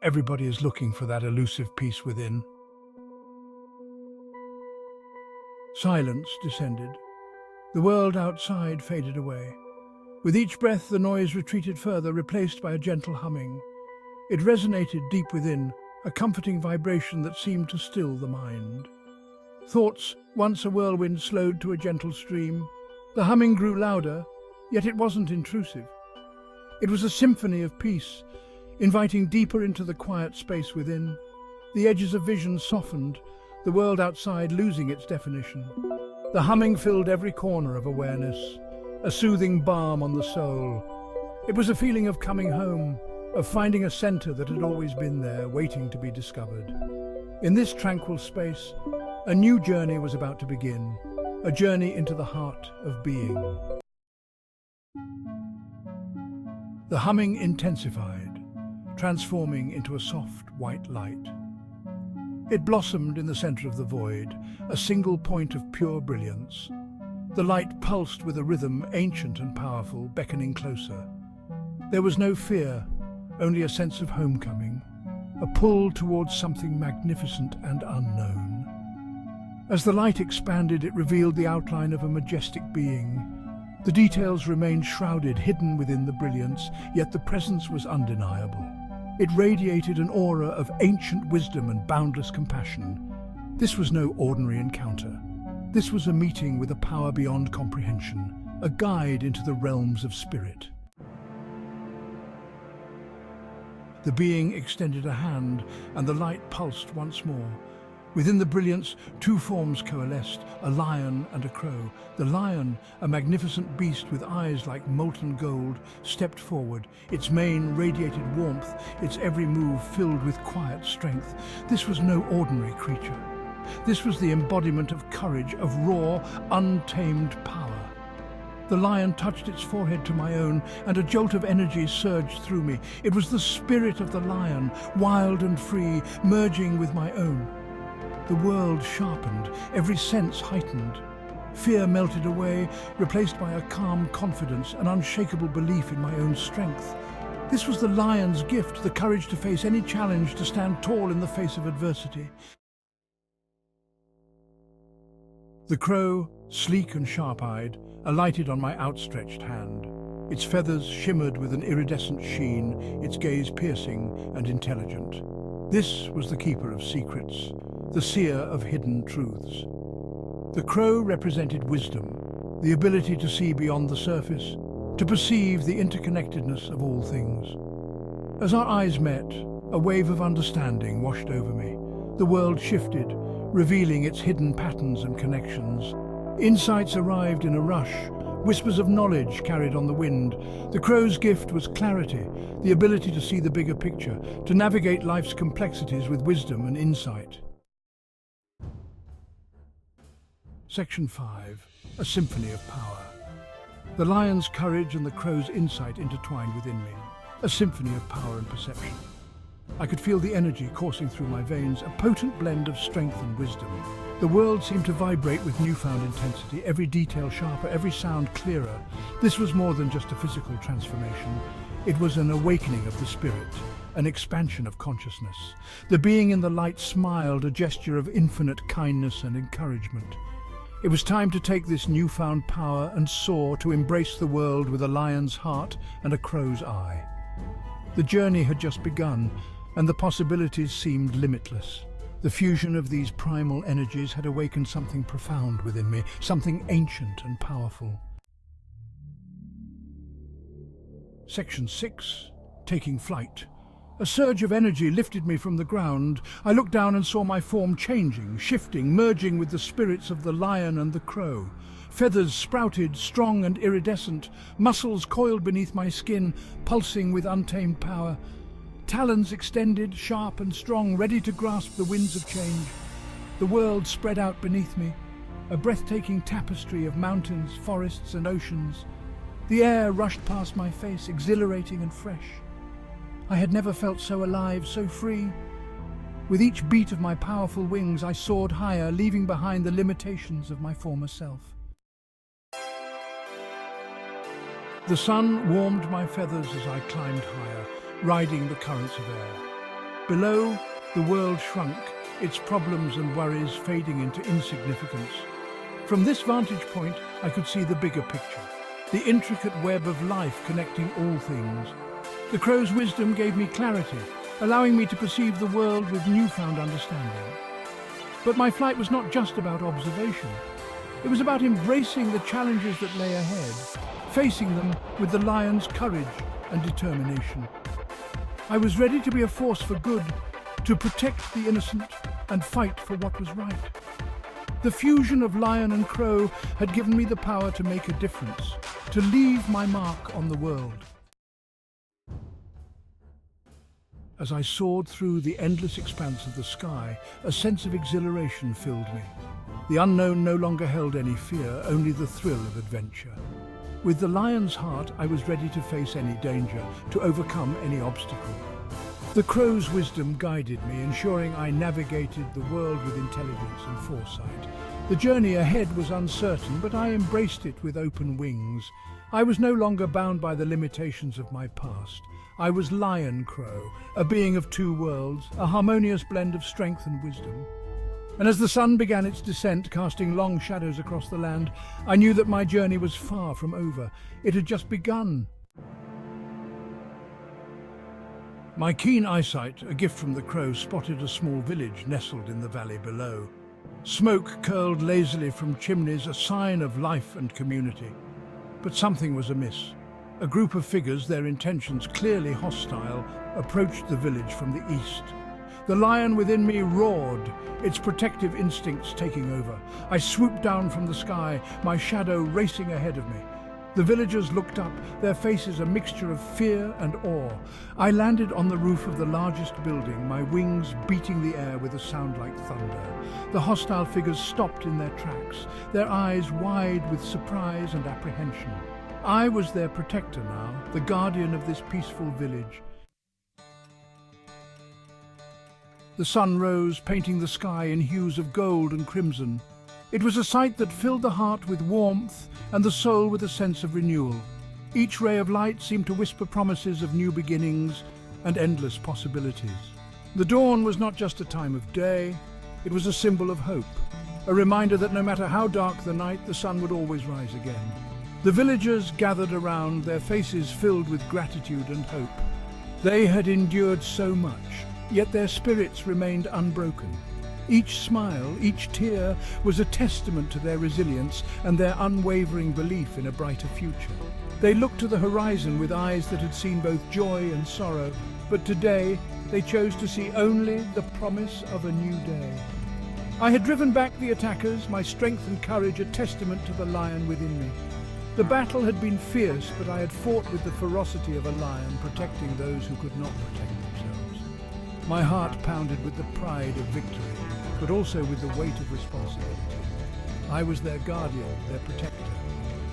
Everybody is looking for that elusive peace within. Silence descended. The world outside faded away. With each breath, the noise retreated further, replaced by a gentle humming. It resonated deep within, a comforting vibration that seemed to still the mind. Thoughts, once a whirlwind, slowed to a gentle stream. The humming grew louder, yet it wasn't intrusive. It was a symphony of peace, inviting deeper into the quiet space within. The edges of vision softened, the world outside losing its definition. The humming filled every corner of awareness, a soothing balm on the soul. It was a feeling of coming home, of finding a center that had always been there, waiting to be discovered. In this tranquil space, a new journey was about to begin, a journey into the heart of being. The humming intensified, transforming into a soft white light. It blossomed in the center of the void, a single point of pure brilliance. The light pulsed with a rhythm ancient and powerful, beckoning closer. There was no fear, only a sense of homecoming, a pull towards something magnificent and unknown. As the light expanded, it revealed the outline of a majestic being. The details remained shrouded, hidden within the brilliance, yet the presence was undeniable. It radiated an aura of ancient wisdom and boundless compassion. This was no ordinary encounter. This was a meeting with a power beyond comprehension, a guide into the realms of spirit. The being extended a hand, and the light pulsed once more. Within the brilliance, two forms coalesced, a lion and a crow. The lion, a magnificent beast with eyes like molten gold, stepped forward. Its mane radiated warmth, its every move filled with quiet strength. This was no ordinary creature. This was the embodiment of courage, of raw, untamed power. The lion touched its forehead to my own, and a jolt of energy surged through me. It was the spirit of the lion, wild and free, merging with my own. The world sharpened, every sense heightened. Fear melted away, replaced by a calm confidence, an unshakable belief in my own strength. This was the lion's gift, the courage to face any challenge, to stand tall in the face of adversity. The crow, sleek and sharp-eyed, alighted on my outstretched hand. Its feathers shimmered with an iridescent sheen, its gaze piercing and intelligent. This was the keeper of secrets, the seer of hidden truths. The crow represented wisdom, the ability to see beyond the surface, to perceive the interconnectedness of all things. As our eyes met, a wave of understanding washed over me. The world shifted, revealing its hidden patterns and connections. Insights arrived in a rush, whispers of knowledge carried on the wind. The crow's gift was clarity, the ability to see the bigger picture, to navigate life's complexities with wisdom and insight. Section 5. A symphony of power. The lion's courage and the crow's insight intertwined within me, a symphony of power and perception. I could feel the energy coursing through my veins, a potent blend of strength and wisdom. The world seemed to vibrate with newfound intensity, every detail sharper, every sound clearer. This was more than just a physical transformation. It was an awakening of the spirit, an expansion of consciousness. The being in the light smiled, a gesture of infinite kindness and encouragement. It was time to take this newfound power and soar, to embrace the world with a lion's heart and a crow's eye. The journey had just begun, and the possibilities seemed limitless. The fusion of these primal energies had awakened something profound within me, something ancient and powerful. Section 6. Taking flight. A surge of energy lifted me from the ground. I looked down and saw my form changing, shifting, merging with the spirits of the lion and the crow. Feathers sprouted, strong and iridescent, muscles coiled beneath my skin, pulsing with untamed power. Talons extended, sharp and strong, ready to grasp the winds of change. The world spread out beneath me, a breathtaking tapestry of mountains, forests and oceans. The air rushed past my face, exhilarating and fresh. I had never felt so alive, so free. With each beat of my powerful wings, I soared higher, leaving behind the limitations of my former self. The sun warmed my feathers as I climbed higher, riding the currents of air. Below, the world shrunk, its problems and worries fading into insignificance. From this vantage point, I could see the bigger picture, the intricate web of life connecting all things. The crow's wisdom gave me clarity, allowing me to perceive the world with newfound understanding. But my flight was not just about observation. It was about embracing the challenges that lay ahead, facing them with the lion's courage and determination. I was ready to be a force for good, to protect the innocent and fight for what was right. The fusion of lion and crow had given me the power to make a difference, to leave my mark on the world. As I soared through the endless expanse of the sky, a sense of exhilaration filled me. The unknown no longer held any fear, only the thrill of adventure. With the lion's heart, I was ready to face any danger, to overcome any obstacle. The crow's wisdom guided me, ensuring I navigated the world with intelligence and foresight. The journey ahead was uncertain, but I embraced it with open wings. I was no longer bound by the limitations of my past. I was Lion Crow, a being of two worlds, a harmonious blend of strength and wisdom. And as the sun began its descent, casting long shadows across the land, I knew that my journey was far from over. It had just begun. My keen eyesight, a gift from the crow, spotted a small village nestled in the valley below. Smoke curled lazily from chimneys, a sign of life and community. But something was amiss. A group of figures, their intentions clearly hostile, approached the village from the east. The lion within me roared, its protective instincts taking over. I swooped down from the sky, my shadow racing ahead of me. The villagers looked up, their faces a mixture of fear and awe. I landed on the roof of the largest building, my wings beating the air with a sound like thunder. The hostile figures stopped in their tracks, their eyes wide with surprise and apprehension. I was their protector now, the guardian of this peaceful village. The sun rose, painting the sky in hues of gold and crimson. It was a sight that filled the heart with warmth and the soul with a sense of renewal. Each ray of light seemed to whisper promises of new beginnings and endless possibilities. The dawn was not just a time of day, it was a symbol of hope, a reminder that no matter how dark the night, the sun would always rise again. The villagers gathered around, their faces filled with gratitude and hope. They had endured so much, yet their spirits remained unbroken. Each smile, each tear was a testament to their resilience and their unwavering belief in a brighter future. They looked to the horizon with eyes that had seen both joy and sorrow, but today they chose to see only the promise of a new day. I had driven back the attackers, my strength and courage a testament to the lion within me. The battle had been fierce, but I had fought with the ferocity of a lion, protecting those who could not protect themselves. My heart pounded with the pride of victory, but also with the weight of responsibility. I was their guardian, their protector,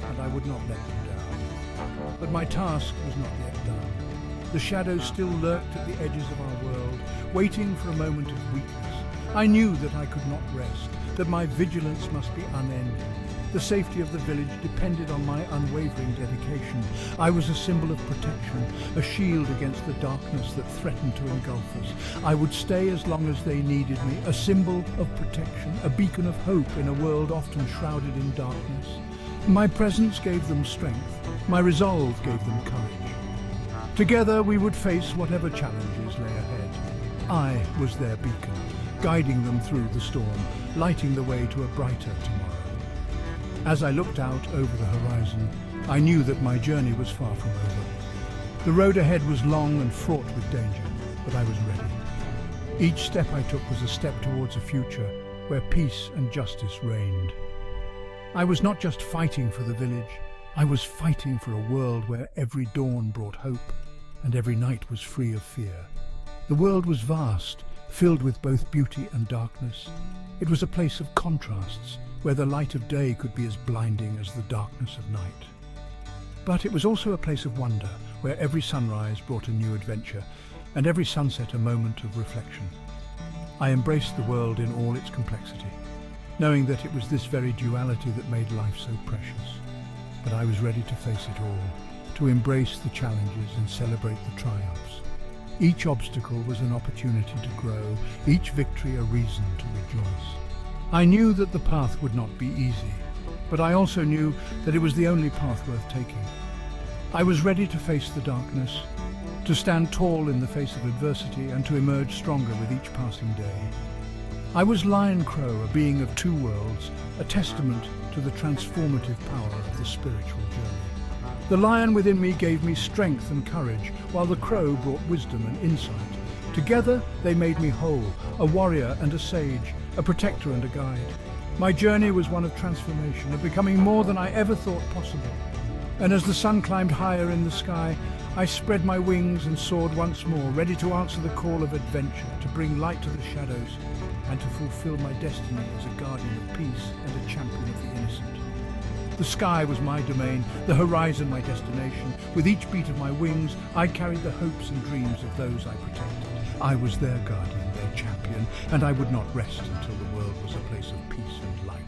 and I would not let them down. But my task was not yet done. The shadows still lurked at the edges of our world, waiting for a moment of weakness. I knew that I could not rest, that my vigilance must be unending. The safety of the village depended on my unwavering dedication. I was a symbol of protection, a shield against the darkness that threatened to engulf us. I would stay as long as they needed me, a symbol of protection, a beacon of hope in a world often shrouded in darkness. My presence gave them strength, my resolve gave them courage. Together we would face whatever challenges lay ahead. I was their beacon, guiding them through the storm, lighting the way to a brighter tomorrow. As I looked out over the horizon, I knew that my journey was far from over. The road ahead was long and fraught with danger, but I was ready. Each step I took was a step towards a future where peace and justice reigned. I was not just fighting for the village, I was fighting for a world where every dawn brought hope and every night was free of fear. The world was vast, filled with both beauty and darkness. It was a place of contrasts, where the light of day could be as blinding as the darkness of night. But it was also a place of wonder, where every sunrise brought a new adventure, and every sunset a moment of reflection. I embraced the world in all its complexity, knowing that it was this very duality that made life so precious. But I was ready to face it all, to embrace the challenges and celebrate the triumphs. Each obstacle was an opportunity to grow, each victory a reason to rejoice. I knew that the path would not be easy, but I also knew that it was the only path worth taking. I was ready to face the darkness, to stand tall in the face of adversity and to emerge stronger with each passing day. I was Lion Crow, a being of two worlds, a testament to the transformative power of the spiritual journey. The lion within me gave me strength and courage, while the crow brought wisdom and insight. Together they made me whole, a warrior and a sage, a protector and a guide. My journey was one of transformation, of becoming more than I ever thought possible. And as the sun climbed higher in the sky, I spread my wings and soared once more, ready to answer the call of adventure, to bring light to the shadows, and to fulfill my destiny as a guardian of peace and a champion of the innocent. The sky was my domain, the horizon my destination. With each beat of my wings, I carried the hopes and dreams of those I protected. I was their guardian, their champion, and I would not rest until the world was a place of peace and light